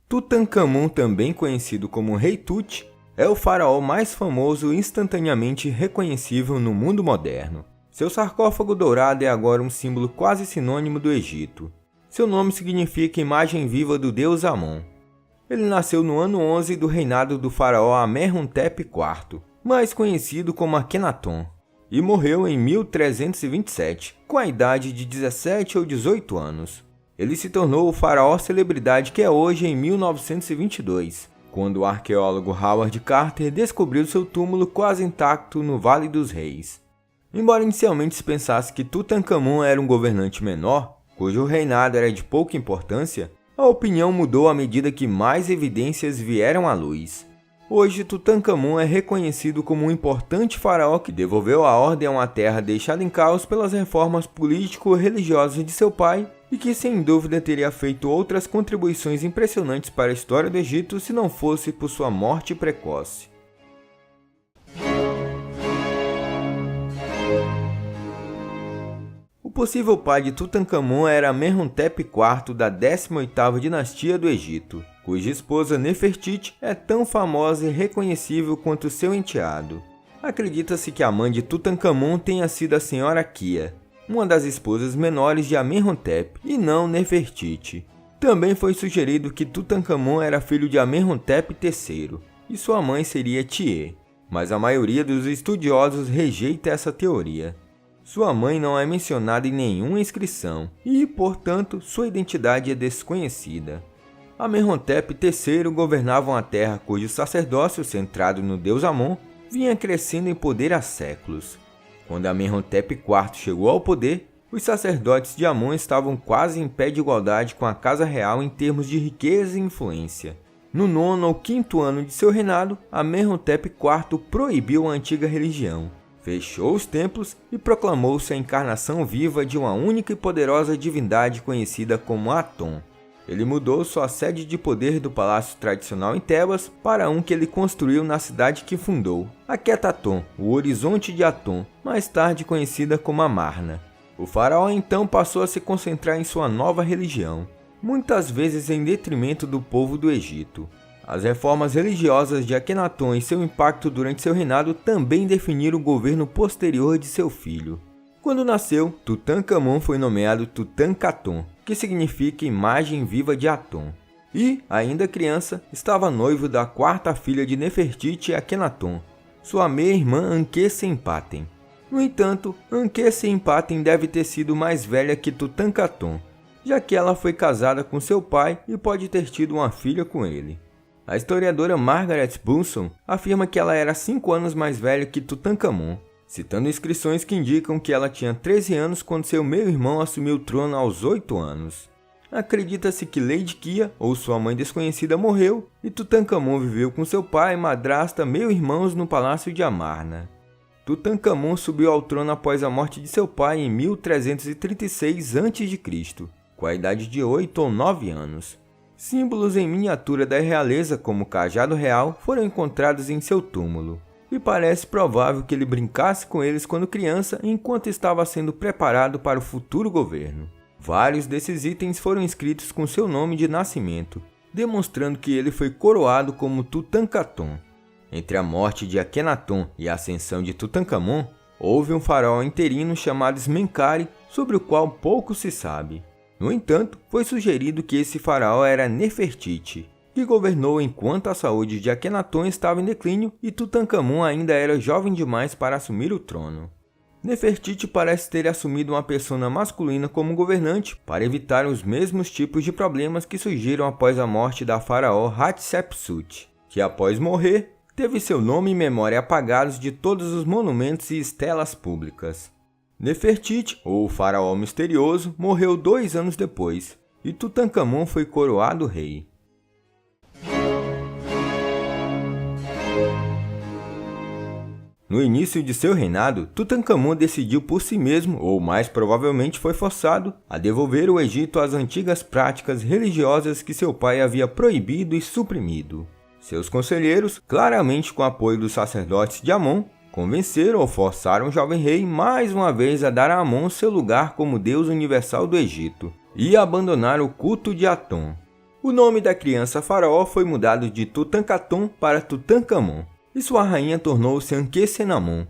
Tutancâmon, também conhecido como Rei Tut, é o faraó mais famoso e instantaneamente reconhecível no mundo moderno. Seu sarcófago dourado é agora um símbolo quase sinônimo do Egito. Seu nome significa imagem viva do deus Amon. Ele nasceu no ano 11 do reinado do faraó Amenhotep IV, mais conhecido como Akhenaton, e morreu em 1327, com a idade de 17 ou 18 anos. Ele se tornou o faraó celebridade que é hoje em 1922, quando o arqueólogo Howard Carter descobriu seu túmulo quase intacto no Vale dos Reis. Embora inicialmente se pensasse que Tutancâmon era um governante menor, cujo reinado era de pouca importância, a opinião mudou à medida que mais evidências vieram à luz. Hoje, Tutancâmon é reconhecido como um importante faraó que devolveu a ordem a uma terra deixada em caos pelas reformas político-religiosas de seu pai e que sem dúvida teria feito outras contribuições impressionantes para a história do Egito se não fosse por sua morte precoce. O possível pai de Tutancâmon era Amenhotep IV da 18ª dinastia do Egito, cuja esposa Nefertiti é tão famosa e reconhecível quanto seu enteado. Acredita-se que a mãe de Tutancâmon tenha sido a senhora Kia, uma das esposas menores de Amenhotep, e não Nefertiti. Também foi sugerido que Tutancâmon era filho de Amenhotep III, e sua mãe seria Tiê, mas a maioria dos estudiosos rejeita essa teoria. Sua mãe não é mencionada em nenhuma inscrição, e, portanto, sua identidade é desconhecida. Amenhotep III governava uma terra cujo sacerdócio, centrado no deus Amon, vinha crescendo em poder há séculos. Quando Amenhotep IV chegou ao poder, os sacerdotes de Amon estavam quase em pé de igualdade com a casa real em termos de riqueza e influência. No 9º ou 5º ano de seu reinado, Amenhotep IV proibiu a antiga religião, fechou os templos e proclamou-se a encarnação viva de uma única e poderosa divindade conhecida como Aton. Ele mudou sua sede de poder do palácio tradicional em Tebas para um que ele construiu na cidade que fundou, Akhetaton, o Horizonte de Aton, mais tarde conhecida como Amarna. O faraó então passou a se concentrar em sua nova religião, muitas vezes em detrimento do povo do Egito. As reformas religiosas de Akhenaton e seu impacto durante seu reinado também definiram o governo posterior de seu filho. Quando nasceu, Tutancâmon foi nomeado Tutankaton, que significa imagem viva de Aton. E, ainda criança, estava noivo da quarta filha de Nefertiti Akhenaton, sua meia-irmã Ankhesempaten. No entanto, Ankhesempaten deve ter sido mais velha que Tutankaton, já que ela foi casada com seu pai e pode ter tido uma filha com ele. A historiadora Margaret Bunson afirma que ela era 5 anos mais velha que Tutancâmon, citando inscrições que indicam que ela tinha 13 anos quando seu meio-irmão assumiu o trono aos 8 anos. Acredita-se que Lady Kia, ou sua mãe desconhecida, morreu, e Tutancâmon viveu com seu pai, madrasta, meio-irmãos no palácio de Amarna. Tutancâmon subiu ao trono após a morte de seu pai em 1336 a.C., com a idade de 8 ou 9 anos. Símbolos em miniatura da realeza, como o cajado real, foram encontrados em seu túmulo, e parece provável que ele brincasse com eles quando criança enquanto estava sendo preparado para o futuro governo. Vários desses itens foram inscritos com seu nome de nascimento, demonstrando que ele foi coroado como Tutankaton. Entre a morte de Akhenaton e a ascensão de Tutancâmon, houve um faraó interino chamado Smenkhare, sobre o qual pouco se sabe. No entanto, foi sugerido que esse faraó era Nefertiti, que governou enquanto a saúde de Akhenaton estava em declínio e Tutancâmon ainda era jovem demais para assumir o trono. Nefertiti parece ter assumido uma persona masculina como governante para evitar os mesmos tipos de problemas que surgiram após a morte da faraó Hatshepsut, que após morrer, teve seu nome e memória apagados de todos os monumentos e estelas públicas. Nefertiti, ou o faraó misterioso, morreu 2 anos depois, e Tutancâmon foi coroado rei. No início de seu reinado, Tutancâmon decidiu por si mesmo, ou mais provavelmente foi forçado, a devolver o Egito às antigas práticas religiosas que seu pai havia proibido e suprimido. Seus conselheiros, claramente com o apoio dos sacerdotes de Amon, convenceram ou forçaram o jovem rei mais uma vez a dar a Amon seu lugar como deus universal do Egito e a abandonar o culto de Aton. O nome da criança faraó foi mudado de Tutankhaton para Tutankhamon, e sua rainha tornou-se Ankhesenamun.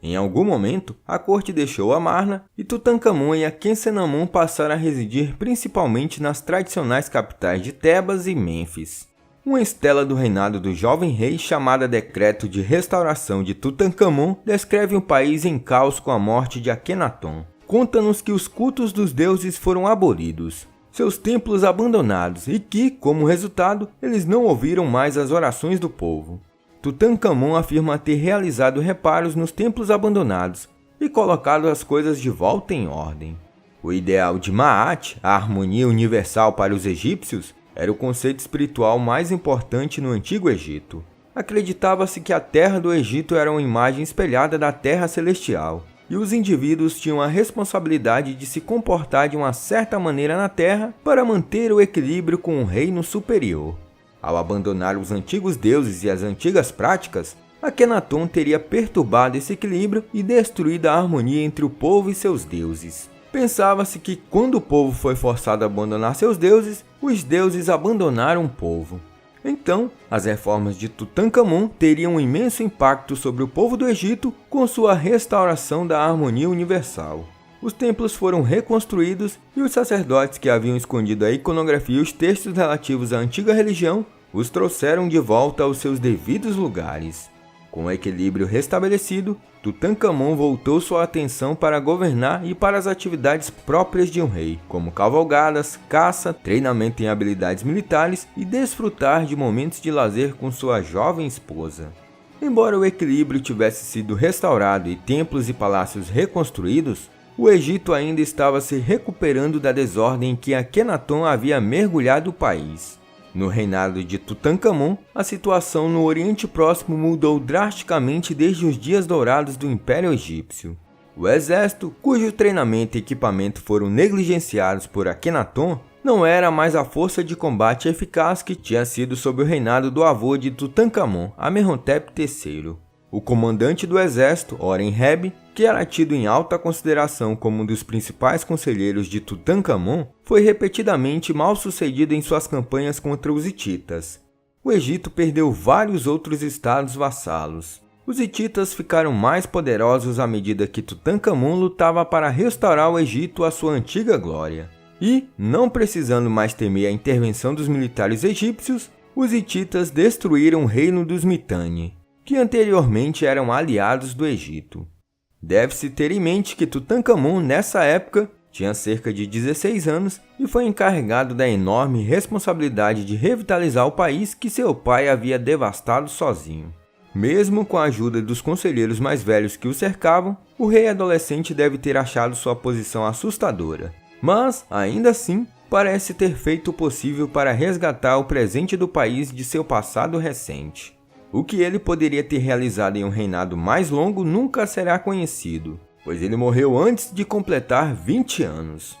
Em algum momento, a corte deixou Amarna e Tutankhamon e Ankhesenamun passaram a residir principalmente nas tradicionais capitais de Tebas e Mênfis. Uma estela do reinado do jovem rei, chamada Decreto de Restauração de Tutankhamon, descreve um país em caos com a morte de Akhenaton. Conta-nos que os cultos dos deuses foram abolidos, seus templos abandonados e que, como resultado, eles não ouviram mais as orações do povo. Tutankhamon afirma ter realizado reparos nos templos abandonados e colocado as coisas de volta em ordem. O ideal de Ma'at, a harmonia universal para os egípcios, era o conceito espiritual mais importante no Antigo Egito. Acreditava-se que a terra do Egito era uma imagem espelhada da terra celestial, e os indivíduos tinham a responsabilidade de se comportar de uma certa maneira na terra para manter o equilíbrio com o reino superior. Ao abandonar os antigos deuses e as antigas práticas, Akhenaton teria perturbado esse equilíbrio e destruído a harmonia entre o povo e seus deuses. Pensava-se que quando o povo foi forçado a abandonar seus deuses, os deuses abandonaram o povo. Então, as reformas de Tutankhamon teriam um imenso impacto sobre o povo do Egito com sua restauração da harmonia universal. Os templos foram reconstruídos e os sacerdotes que haviam escondido a iconografia e os textos relativos à antiga religião os trouxeram de volta aos seus devidos lugares. Com o equilíbrio restabelecido, Tutankhamon voltou sua atenção para governar e para as atividades próprias de um rei, como cavalgadas, caça, treinamento em habilidades militares e desfrutar de momentos de lazer com sua jovem esposa. Embora o equilíbrio tivesse sido restaurado e templos e palácios reconstruídos, o Egito ainda estava se recuperando da desordem em que Akhenaton havia mergulhado o país. No reinado de Tutankhamon, a situação no Oriente Próximo mudou drasticamente desde os dias dourados do Império Egípcio. O exército, cujo treinamento e equipamento foram negligenciados por Akhenaton, não era mais a força de combate eficaz que tinha sido sob o reinado do avô de Tutankhamon, Amenhotep III. O comandante do exército, Oren-Heb, que era tido em alta consideração como um dos principais conselheiros de Tutankhamon, foi repetidamente mal sucedido em suas campanhas contra os hititas. O Egito perdeu vários outros estados vassalos. Os hititas ficaram mais poderosos à medida que Tutankhamon lutava para restaurar o Egito à sua antiga glória. E, não precisando mais temer a intervenção dos militares egípcios, os hititas destruíram o reino dos Mitanni, que anteriormente eram aliados do Egito. Deve-se ter em mente que Tutankhamon, nessa época, tinha cerca de 16 anos e foi encarregado da enorme responsabilidade de revitalizar o país que seu pai havia devastado sozinho. Mesmo com a ajuda dos conselheiros mais velhos que o cercavam, o rei adolescente deve ter achado sua posição assustadora. Mas, ainda assim, parece ter feito o possível para resgatar o presente do país de seu passado recente. O que ele poderia ter realizado em um reinado mais longo nunca será conhecido, pois ele morreu antes de completar 20 anos.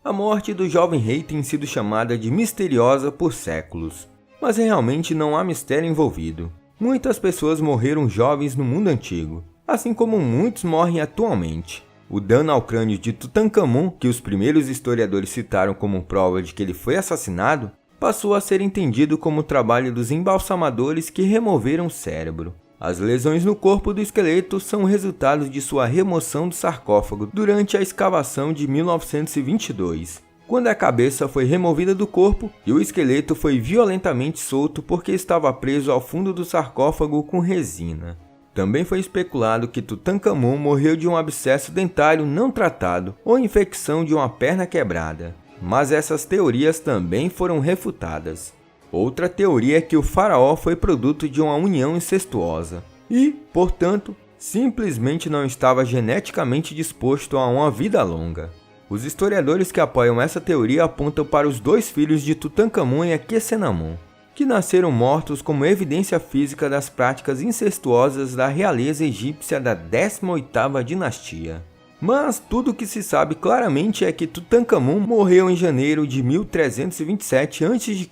A morte do jovem rei tem sido chamada de misteriosa por séculos, mas realmente não há mistério envolvido. Muitas pessoas morreram jovens no mundo antigo, assim como muitos morrem atualmente. O dano ao crânio de Tutankhamon, que os primeiros historiadores citaram como prova de que ele foi assassinado, passou a ser entendido como o trabalho dos embalsamadores que removeram o cérebro. As lesões no corpo do esqueleto são resultado de sua remoção do sarcófago durante a escavação de 1922, quando a cabeça foi removida do corpo e o esqueleto foi violentamente solto porque estava preso ao fundo do sarcófago com resina. Também foi especulado que Tutankhamon morreu de um abscesso dentário não tratado ou infecção de uma perna quebrada, mas essas teorias também foram refutadas. Outra teoria é que o faraó foi produto de uma união incestuosa e, portanto, simplesmente não estava geneticamente disposto a uma vida longa. Os historiadores que apoiam essa teoria apontam para os dois filhos de Tutankhamon e Ankhesenamun, que nasceram mortos como evidência física das práticas incestuosas da realeza egípcia da 18ª dinastia. Mas tudo o que se sabe claramente é que Tutankhamon morreu em janeiro de 1327 a.C.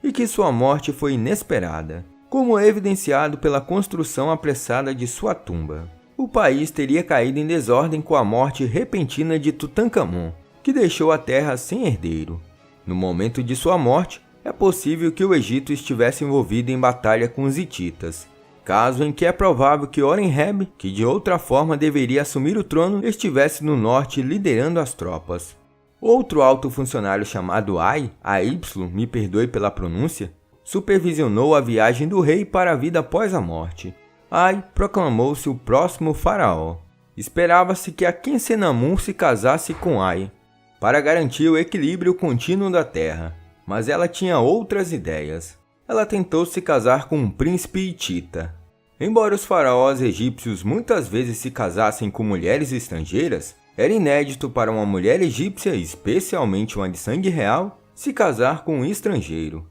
e que sua morte foi inesperada, como é evidenciado pela construção apressada de sua tumba. o país teria caído em desordem com a morte repentina de Tutankhamon, que deixou a terra sem herdeiro. No momento de sua morte, é possível que o Egito estivesse envolvido em batalha com os hititas, caso em que é provável que Horemheb, que de outra forma deveria assumir o trono, estivesse no norte liderando as tropas. Outro alto funcionário chamado Ay, me perdoe pela pronúncia, supervisionou a viagem do rei para a vida após a morte. Ay proclamou-se o próximo faraó. Esperava-se que Akhensenamun se casasse com Ay, para garantir o equilíbrio contínuo da terra, mas ela tinha outras ideias. Ela tentou se casar com um príncipe hitita. Embora os faraós egípcios muitas vezes se casassem com mulheres estrangeiras, era inédito para uma mulher egípcia, especialmente uma de sangue real, se casar com um estrangeiro.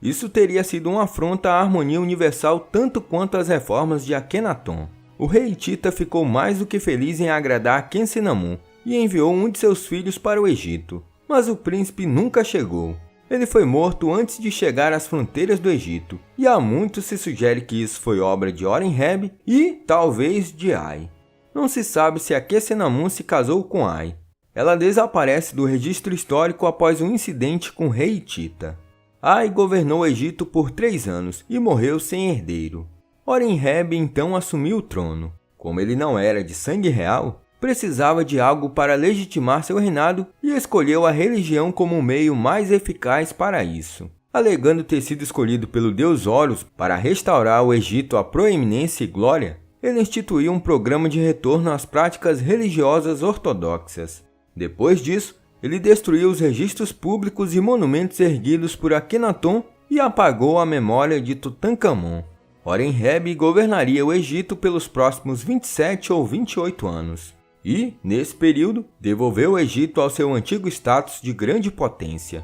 Isso teria sido uma afronta à harmonia universal tanto quanto as reformas de Akhenaton. O rei hitita ficou mais do que feliz em agradar Akhensenamun e enviou um de seus filhos para o Egito, mas o príncipe nunca chegou. Ele foi morto antes de chegar às fronteiras do Egito, e há muito se sugere que isso foi obra de Horemheb e, talvez, de Ay. Não se sabe se Akhensenamun se casou com Ay. Ela desaparece do registro histórico após um incidente com o rei hitita. Ay governou o Egito por 3 anos e morreu sem herdeiro. Horemheb então assumiu o trono. Como ele não era de sangue real, precisava de algo para legitimar seu reinado e escolheu a religião como um meio mais eficaz para isso. Alegando ter sido escolhido pelo deus Horus para restaurar o Egito à proeminência e glória, ele instituiu um programa de retorno às práticas religiosas ortodoxas. Depois disso, ele destruiu os registros públicos e monumentos erguidos por Akhenaton e apagou a memória de Tutankhamon. Horemheb governaria o Egito pelos próximos 27 ou 28 anos. E, nesse período, devolveu o Egito ao seu antigo status de grande potência.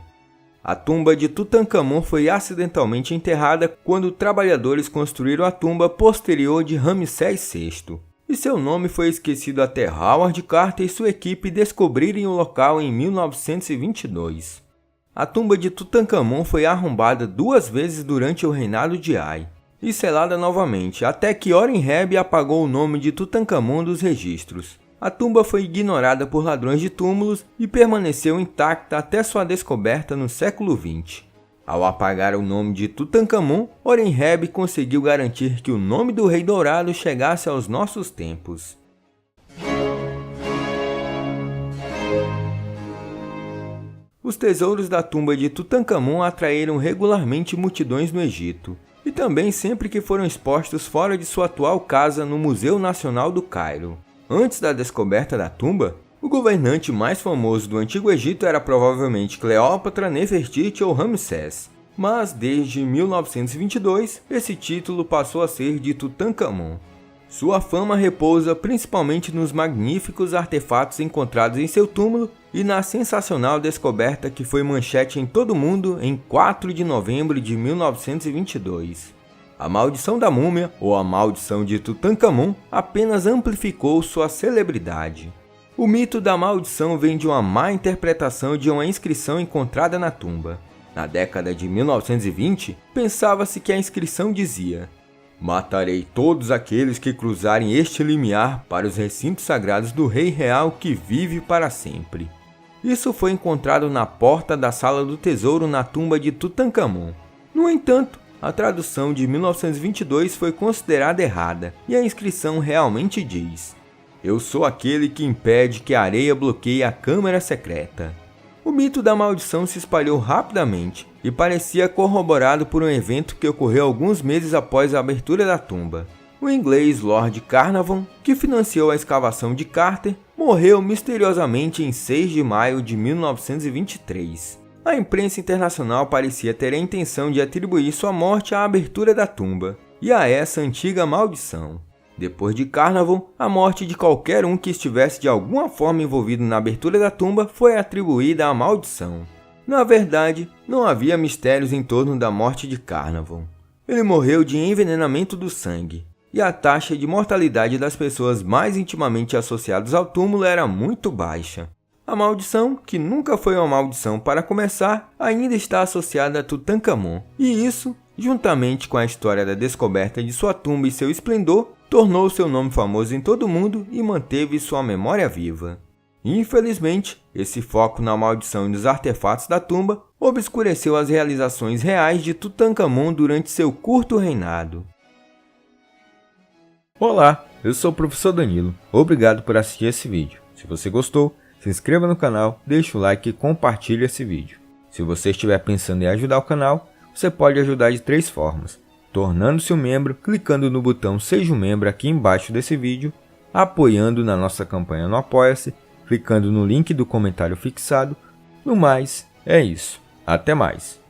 A tumba de Tutankhamon foi acidentalmente enterrada quando trabalhadores construíram a tumba posterior de Ramsés VI, e seu nome foi esquecido até Howard Carter e sua equipe descobrirem o local em 1922. A tumba de Tutankhamon foi arrombada 2 vezes durante o reinado de Ay, e selada novamente, até que Horemheb apagou o nome de Tutankhamon dos registros. A tumba foi ignorada por ladrões de túmulos e permaneceu intacta até sua descoberta no século XX. Ao apagar o nome de Tutankhamon, Horemheb conseguiu garantir que o nome do Rei Dourado chegasse aos nossos tempos. Os tesouros da tumba de Tutankhamon atraíram regularmente multidões no Egito, e também sempre que foram expostos fora de sua atual casa no Museu Nacional do Cairo. Antes da descoberta da tumba, o governante mais famoso do Antigo Egito era provavelmente Cleópatra, Nefertiti ou Ramsés, mas desde 1922 esse título passou a ser de Tutankhamon. Sua fama repousa principalmente nos magníficos artefatos encontrados em seu túmulo e na sensacional descoberta que foi manchete em todo o mundo em 4 de novembro de 1922. A maldição da múmia, ou a maldição de Tutankhamon, apenas amplificou sua celebridade. O mito da maldição vem de uma má interpretação de uma inscrição encontrada na tumba. Na década de 1920, pensava-se que a inscrição dizia: "Matarei todos aqueles que cruzarem este limiar para os recintos sagrados do Rei Real que vive para sempre." Isso foi encontrado na porta da Sala do Tesouro na tumba de Tutankhamon. No entanto, a tradução de 1922 foi considerada errada, e a inscrição realmente diz: "Eu sou aquele que impede que a areia bloqueie a câmara secreta." O mito da maldição se espalhou rapidamente e parecia corroborado por um evento que ocorreu alguns meses após a abertura da tumba. O inglês Lord Carnarvon, que financiou a escavação de Carter, morreu misteriosamente em 6 de maio de 1923. A imprensa internacional parecia ter a intenção de atribuir sua morte à abertura da tumba e a essa antiga maldição. Depois de Carnarvon, a morte de qualquer um que estivesse de alguma forma envolvido na abertura da tumba foi atribuída à maldição. Na verdade, não havia mistérios em torno da morte de Carnarvon. Ele morreu de envenenamento do sangue, e a taxa de mortalidade das pessoas mais intimamente associadas ao túmulo era muito baixa. A maldição, que nunca foi uma maldição para começar, ainda está associada a Tutankhamon, e isso, juntamente com a história da descoberta de sua tumba e seu esplendor, tornou seu nome famoso em todo o mundo e manteve sua memória viva. Infelizmente, esse foco na maldição e nos artefatos da tumba obscureceu as realizações reais de Tutankhamon durante seu curto reinado. Olá, eu sou o Professor Danilo. Obrigado por assistir esse vídeo. Se você gostou, se inscreva no canal, deixe o like e compartilhe esse vídeo. Se você estiver pensando em ajudar o canal, você pode ajudar de 3 formas: tornando-se um membro, clicando no botão Seja um Membro aqui embaixo desse vídeo, apoiando na nossa campanha no Apoia-se, clicando no link do comentário fixado. No mais, é isso. Até mais!